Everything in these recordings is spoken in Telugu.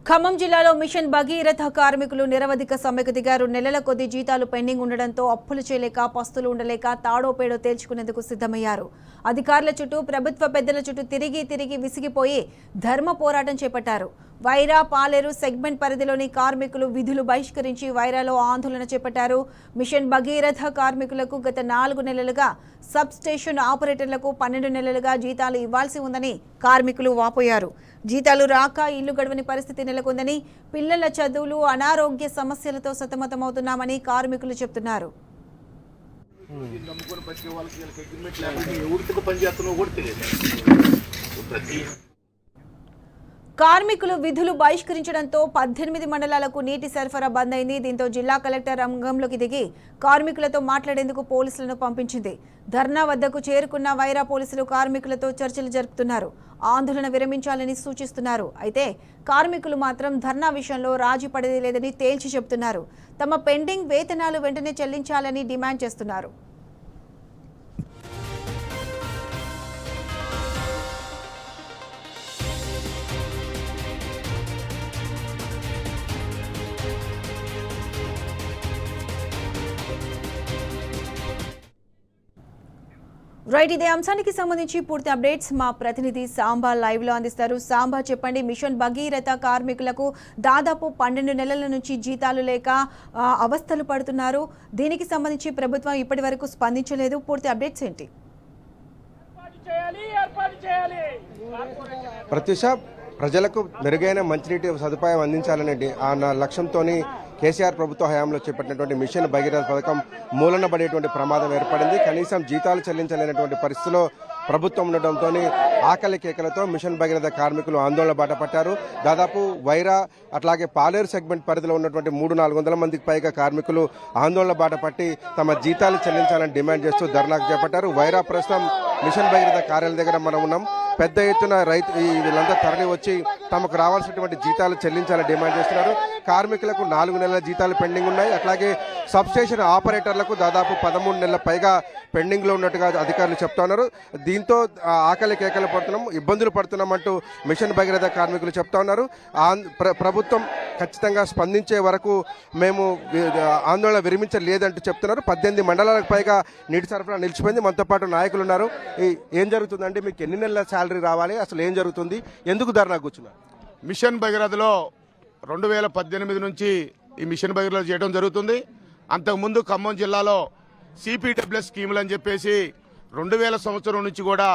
ఖమ్మం జిల్లాలో మిషన్ భగీరథ కార్మికులు నిరవధిక సమ్మెకు దిగారు. నెలల కొద్ది జీతాలు పెండింగ్ ఉండడంతో అప్పులు చేయలేక, పస్తులు ఉండలేక తాడో పేడో తేల్చుకునేందుకు సిద్ధమయ్యారు. అధికారుల చుట్టూ, ప్రభుత్వ పెద్దల చుట్టూ తిరిగి విసిగిపోయి ధర్మ పోరాటం చేపట్టారు. వైరా, పాలేరు సెగ్మెంట్ పరిధిలోని కార్మికులు విధులు బహిష్కరించి వైరాలో ఆందోళన చేపట్టారు. మిషన్ భగీరథ కార్మికులకు గత 4 నెలలుగా, సబ్ స్టేషన్ ఆపరేటర్లకు 12 నెలలుగా జీతాలు ఇవ్వాల్సి ఉందని కార్మికులు వాపోయారు. జీతాలు రాక ఇల్లు గడవని పరిస్థితి నెలకొందని, పిల్లల చదువులు, అనారోగ్య సమస్యలతో సతమతమవుతున్నామని కార్మికులు చెబుతున్నారు. కార్మికులు విధులు బహిష్కరించడంతో 18 మండలాలకు నీటి సరఫరా బంద్ అయింది. దీంతో జిల్లా కలెక్టర్ రంగంలోకి దిగి కార్మికులతో మాట్లాడేందుకు పోలీసులను పంపించింది. ధర్నా వద్దకు చేరుకున్న వైరా పోలీసులు కార్మికులతో చర్చలు జరుపుతున్నారు. ఆందోళన విరమించాలని సూచిస్తున్నారు. అయితే కార్మికులు మాత్రం ధర్నా విషయంలో రాజీ పడేది లేదని తేల్చి చెబుతున్నారు. తమ పెండింగ్ వేతనాలు వెంటనే చెల్లించాలని డిమాండ్ చేస్తున్నారు. రైట్, ఇదే అంశానికి సంబంధించి పూర్తి అప్డేట్స్ మా ప్రతినిధి సాంబా లైవ్ లో అందిస్తారు. సాంబా, చెప్పండి. మిషన్ భగీరథ కార్మికులకు దాదాపు 12 నెలల నుంచి జీతాలు లేక అవస్థలు పడుతున్నారు. దీనికి సంబంధించి ప్రభుత్వం ఇప్పటి వరకు స్పందించలేదు. పూర్తి అప్డేట్స్ ఏంటి? ప్రత్యూష, ప్రజలకు మెరుగైన మంచినీటి సదుపాయం అందించాలనే లక్ష్యంతో కేసీఆర్ ప్రభుత్వ హయాంలో చేపట్టినటువంటి మిషన్ భగీరథ పథకం మూలన పడేటువంటి ప్రమాదం ఏర్పడింది. కనీసం జీతాలు చెల్లించలేనటువంటి పరిస్థితిలో ప్రభుత్వం ఉండడంతో ఆకలి కేకలతో మిషన్ భగీరథ కార్మికులు ఆందోళన బాట పట్టారు. దాదాపు వైరా అట్లాగే పాలేరు సెగ్మెంట్ పరిధిలో ఉన్నటువంటి 300-400 మందికి పైగా కార్మికులు ఆందోళన బాట పట్టి తమ జీతాలు చెల్లించాలని డిమాండ్ చేస్తూ ధర్నాకు చేపట్టారు. వైరా ప్రస్తుతం మిషన్ భగీరథ కార్యాలయం దగ్గర మనం ఉన్నాం. పెద్ద ఎత్తున వీళ్ళంతా తరలి వచ్చి తమకు రావాల్సినటువంటి జీతాలు చెల్లించాలని డిమాండ్ చేస్తున్నారు. కార్మికులకు 4 నెలల జీతాలు పెండింగ్ ఉన్నాయి. అట్లాగే సబ్స్టేషన్ ఆపరేటర్లకు దాదాపు 13 నెలల పైగా పెండింగ్ లో ఉన్నట్టుగా అధికారులు చెప్తా ఉన్నారు. దీంతో ఆకలి కేకలు పడుతున్నాం, ఇబ్బందులు పడుతున్నామంటూ మిషన్ భగీరథ కార్మికులు చెప్తా ఉన్నారు. ప్రభుత్వం ఖచ్చితంగా స్పందించే వరకు మేము ఆందోళన విరమించలేదంటూ చెప్తున్నారు. 18 మండలాలకు పైగా నీటి సరఫరా నిలిచిపోయింది. మనతో పాటు నాయకులు ఉన్నారు. ఏం జరుగుతుందంటే, మీకు ఎన్ని నెలల శాలరీ రావాలి, అసలు ఏం జరుగుతుంది, ఎందుకు ధర్నా కూర్చున్నారు? మిషన్ భగీరథలో 2018 నుంచి ఈ మిషన్ భగీరథ చేయడం జరుగుతుంది. అంతకుముందు ఖమ్మం జిల్లాలో సిపిడబ్ల్యూఎస్ స్కీములు అని చెప్పేసి 2000 సంవత్సరం నుంచి కూడా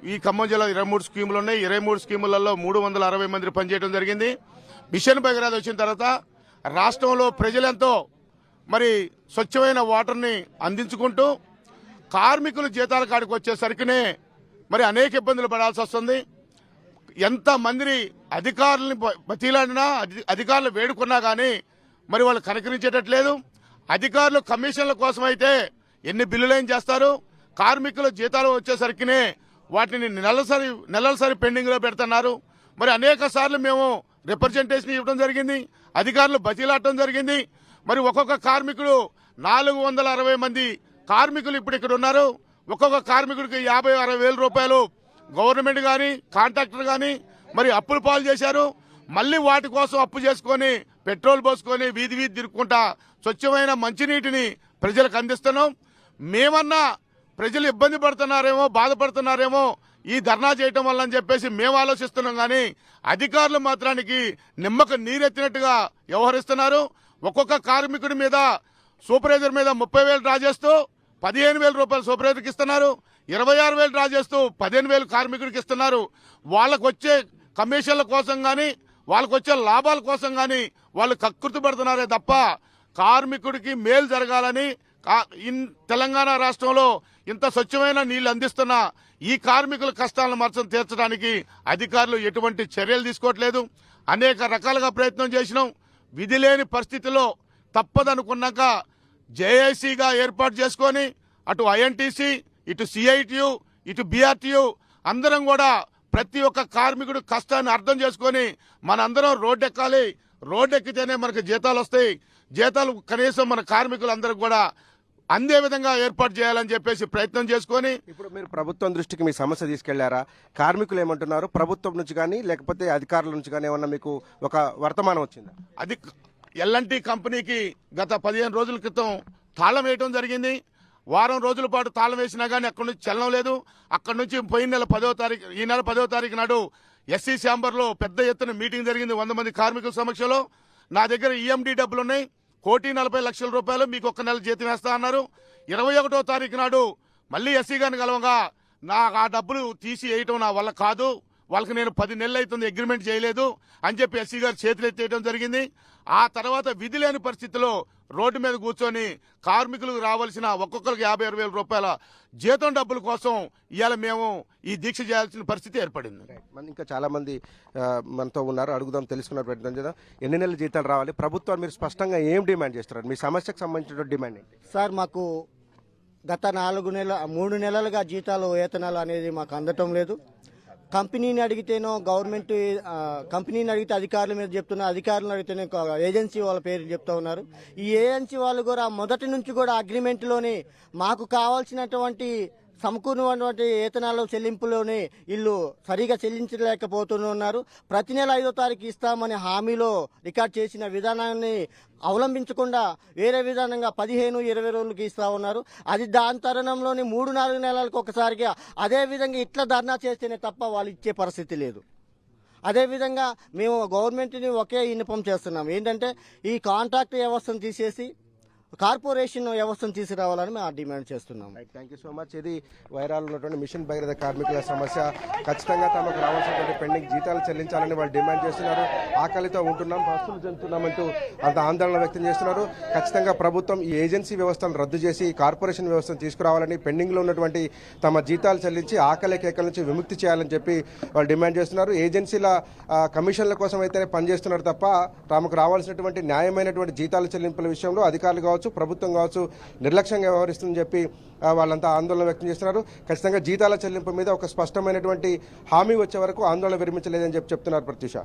ఈ ఖమ్మం జిల్లా 23 స్కీములు ఉన్నాయి. 23 స్కీములలో 360 మంది పనిచేయడం జరిగింది. మిషన్ భగీరథ వచ్చిన తర్వాత రాష్ట్రంలో ప్రజలెంతో మరి స్వచ్ఛమైన వాటర్ని అందించుకుంటూ కార్మికులు జీతాల కాడికి వచ్చేసరికినే మరి అనేక ఇబ్బందులు పడాల్సి వస్తుంది. ఎంతమందిని అధికారులని బతిలాడినా, అధికారులు వేడుకున్నా కానీ మరి వాళ్ళు కనికరించేటట్లేదు. అధికారులు కమిషన్ల కోసం అయితే ఎన్ని బిల్లులేం చేస్తారు, కార్మికుల జీతాలు వచ్చేసరికినే వాటిని నెలసరి పెండింగ్లో పెడుతున్నారు. మరి అనేక సార్లు మేము రిప్రజెంటేషన్ ఇవ్వడం జరిగింది, అధికారులు బతిలాడటం జరిగింది. మరి ఒక్కొక్క కార్మికుడు 460 మంది కార్మికులు ఇప్పుడు ఇక్కడ ఉన్నారు. ఒక్కొక్క కార్మికుడికి 50-60 వేల రూపాయలు గవర్నమెంట్ కానీ కాంట్రాక్టర్ కానీ మరి అప్పులు పాలు చేశారు. మళ్ళీ వాటి కోసం అప్పు చేసుకొని పెట్రోల్ పోసుకొని వీధి తిరుక్కుంటా స్వచ్ఛమైన మంచినీటిని ప్రజలకు అందిస్తున్నాం. మేమన్నా ప్రజలు ఇబ్బంది పడుతున్నారేమో, బాధపడుతున్నారేమో ఈ ధర్నా చేయటం వల్ల అని చెప్పేసి మేము ఆలోచిస్తున్నాం. కానీ అధికారులు మాత్రానికి నిమ్మకు నీరెత్తినట్టుగా వ్యవహరిస్తున్నారు. ఒక్కొక్క కార్మికుడి మీద, సూపర్వైజర్ మీద 30,000 డ్రా చేస్తూ 15,000 రూపాయలు సూపర్వైజర్కి ఇస్తున్నారు. 26,000 డ్రా చేస్తూ 15,000 కార్మికుడికి ఇస్తున్నారు. వాళ్ళకు వచ్చే కమిషన్ల కోసం కానీ, వాళ్ళకు వచ్చే లాభాల కోసం కానీ వాళ్ళు కకృతి పడుతున్నారే తప్ప కార్మికుడికి మేలు జరగాలని తెలంగాణ రాష్ట్రంలో ఇంత స్వచ్ఛమైన నీళ్లు అందిస్తున్న ఈ కార్మికుల కష్టాలను మరచం తీర్చడానికి అధికారులు ఎటువంటి చర్యలు తీసుకోవట్లేదు. అనేక రకాలుగా ప్రయత్నం చేసినాం. విధి లేని పరిస్థితిలో తప్పదనుకున్నాక జేఏసీగా ఏర్పాటు చేసుకొని అటు ఐఎన్టీసీ, ఇటు సిఐటియు, ఇటు బీఆర్టీయు అందరం కూడా ప్రతి ఒక్క కార్మికుడు కష్టాన్ని అర్థం చేసుకొని మనందరం రోడ్డెక్కాలి. రోడ్డెక్కితేనే మనకు జీతాలు వస్తాయి. జీతాలు కనీసం మన కార్మికులందరికీ కూడా అందే విధంగా ఏర్పాటు చేయాలని చెప్పేసి ప్రయత్నం చేసుకొని ఇప్పుడు మీరు ప్రభుత్వం దృష్టికి మీ సమస్య తీసుకెళ్లారా? కార్మికులు ఏమంటున్నారు? ప్రభుత్వం నుంచి కానీ లేకపోతే అధికారుల నుంచి కానీ ఏమన్నా మీకు ఒక వర్తమానం వచ్చిందా? అది ఎల్ఎన్టీ కంపెనీకి గత 15 రోజుల క్రితం తాళం వేయడం జరిగింది. వారం రోజుల పాటు తాళం వేసినా కానీ అక్కడి నుంచి చలనం లేదు. అక్కడి నుంచి పోయిన నెల 10వ తారీఖు ఈ నెల 10వ తారీఖు నాడు ఎస్సీ ఛాంబర్లో పెద్ద ఎత్తున మీటింగ్ జరిగింది 100 మంది కార్మికుల సమక్షంలో. నా దగ్గర ఈఎండి డబ్బులు ఉన్నాయి, 1,40,00,000 రూపాయలు మీకు ఒక్క నెల జీతం వేస్తా అన్నారు. 21వ తారీఖు నాడు మళ్ళీ ఎస్సీ గారిని కలవగా నాకు ఆ డబ్బులు తీసి వేయటం నా వల్ల కాదు, వాళ్ళకి నేను 10 నెలలు అవుతుంది అగ్రిమెంట్ చేయలేదు అని చెప్పి ఎస్సీ గారు చేతులు ఎత్తేయడం జరిగింది. ఆ తర్వాత విధి లేని పరిస్థితిలో రోడ్డు మీద కూర్చొని కార్మికులకు రావాల్సిన ఒక్కొక్కరికి 50,000 రూపాయల జీతం డబ్బుల కోసం ఇవాళ మేము ఈ దీక్ష చేయాల్సిన పరిస్థితి ఏర్పడింది. ఇంకా చాలా మంది మనతో ఉన్నారు, అడుగుదాం, తెలుసుకున్న ప్రయత్నం చేద్దాం. ఎన్ని నెలల జీతాలు రావాలి? ప్రభుత్వం మీరు స్పష్టంగా ఏం డిమాండ్ చేస్తున్నారు? మీ సమస్యకు సంబంధించిన డిమాండ్ ఏంటి? సార్, మాకు గత 3 నెలలుగా జీతాలు వేతనాలు అనేది మాకు అందటం లేదు. కంపెనీని అడిగితేనో గవర్నమెంట్ కంపెనీని అడిగితే అధికారుల మీద చెప్తున్నారు, అధికారులను అడిగితేనే ఏజెన్సీ వాళ్ళ పేరు చెప్తా ఉన్నారు. ఈ ఏజెన్సీ వాళ్ళు కూడా మొదటి నుంచి కూడా అగ్రిమెంట్లోనే మాకు కావాల్సినటువంటి సమకూరినటువంటి వేతనాలు చెల్లింపులోనే వీళ్ళు సరిగా చెల్లించలేకపోతున్నారు. ప్రతి నెల 5వ తారీఖు ఇస్తామని హామీలో రికార్డ్ చేసిన విధానాన్ని అవలంబించకుండా వేరే విధానంగా 15-20 రోజులకి ఇస్తా ఉన్నారు. అది దాని తరుణంలోనే 3-4 నెలలకు ఒకసారిగా అదే విధంగా ఇట్లా ధర్నా చేస్తేనే తప్ప వాళ్ళు ఇచ్చే పరిస్థితి లేదు. అదేవిధంగా మేము గవర్నమెంట్ని ఒకే విన్నపం చేస్తున్నాం, ఏంటంటే ఈ కాంట్రాక్ట్ వ్యవస్థను తీసేసి కార్పొరేషన్ వ్యవస్థను తీసుకురావాలని మేము డిమాండ్ చేస్తున్నాం. Thank you so much. ఇది వైరాల్ ఉన్నటువంటి మిషన్ భగీరథ కార్మికుల సమస్య. ఖచ్చితంగా తమకు రావాల్సినటువంటి పెండింగ్ జీతాలు చెల్లించాలని వాళ్ళు డిమాండ్ చేస్తున్నారు. ఆకలితో ఉంటున్నాం, పస్తులు చెందుతున్నామంటూ అంత ఆందోళన వ్యక్తం చేస్తున్నారు. ఖచ్చితంగా ప్రభుత్వం ఈ ఏజెన్సీ వ్యవస్థను రద్దు చేసి కార్పొరేషన్ వ్యవస్థను తీసుకురావాలని, పెండింగ్లో ఉన్నటువంటి తమ జీతాలు చెల్లించి ఆకలి కేకల నుంచి విముక్తి చేయాలని చెప్పి వాళ్ళు డిమాండ్ చేస్తున్నారు. ఏజెన్సీల కమిషన్ల కోసం అయితేనే పనిచేస్తున్నారు తప్ప తమకు రావాల్సినటువంటి న్యాయమైనటువంటి జీతాల చెల్లింపుల విషయంలో అధికారులు కావచ్చు, ప్రభుత్వం కావచ్చు నిర్లక్ష్యంగా వ్యవహరిస్తుందని చెప్పి వాళ్ళంతా ఆందోళన వ్యక్తం చేస్తున్నారు. ఖచ్చితంగా జీతాల చెల్లింపు మీద ఒక స్పష్టమైనటువంటి హామీ వచ్చే వరకు ఆందోళన విరమించలేదని చెప్తున్నారు. ప్రత్యూష.